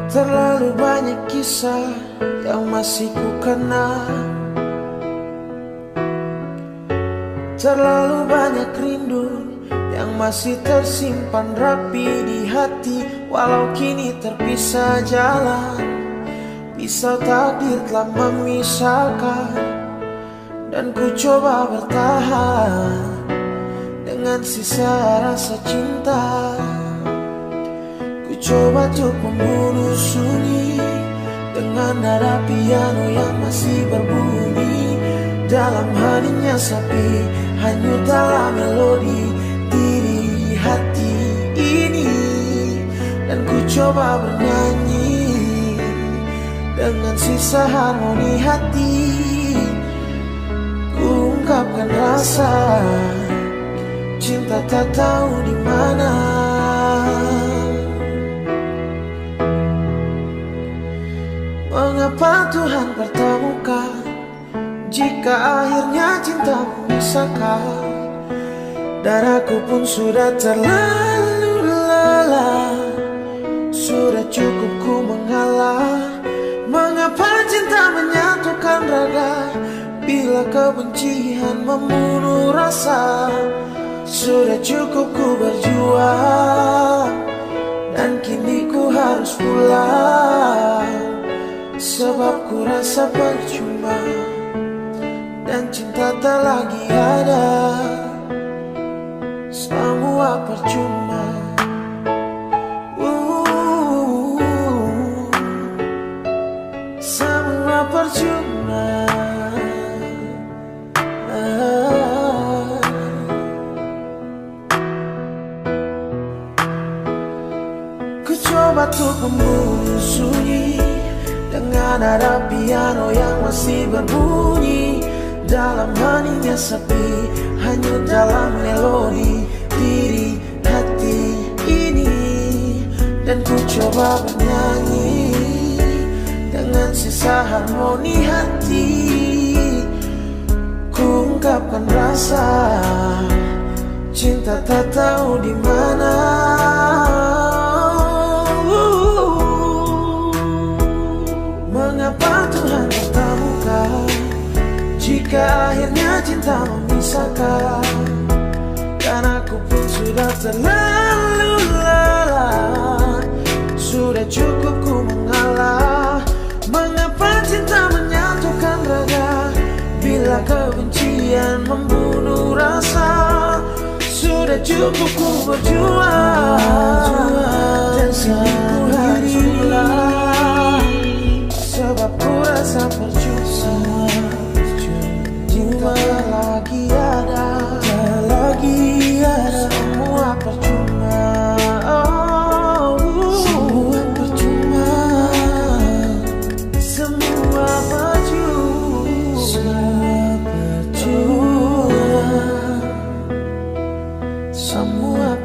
Terlalu banyak kisah yang masih ku kenang, terlalu banyak rindu yang masih tersimpan rapi di hati. Walau kini terpisah jalan, pisau takdir telah memisahkan, dan ku coba bertahan dengan sisa rasa cinta. Ku coba untuk membunuh sunyi dengan nada piano yang masih berbunyi. Dalam hatinya sepi, hanyut dalam melodi diri hati ini. Dan ku coba bernyanyi dengan sisa harmoni hati. Ku ungkapkan rasa cinta tak tahu di mana. Mengapa Tuhan pertemukan jika akhirnya cinta memisahkan? Darahku pun sudah terlalu lelah, sudah cukup ku mengalah. Mengapa cinta menyatukan raga bila kebencian membunuh rasa? Sudah cukup ku berjuang dan kini ku harus pulang, sebab ku rasa percuma dan cinta tak lagi ada. Semua percuma. Semua percuma. Ku coba untuk membunuh sunyi dengan nada piano yang masih berbunyi. Dalam hatinya sepi, hanyut dalam melodi diri hati ini. Dan ku coba bernyanyi dengan sisa harmoni hati. Ku ungkapkan rasa cinta tak tahu di mana. Mengapa Tuhan pertemukan jika akhirnya cinta memisahkan? Dan aku pun sudah terlalu lelah, sudah cukup ku mengalah. Mengapa cinta menyatukan raga bila kebencian membunuh rasa? Sudah cukup ku berjuang dan kini ku harus pulang, sebab ku rasa percuma. Cinta lagi ada, tak lagi ada. Semua percuma. Semua percuma. Semua percuma. Semua percuma. Semua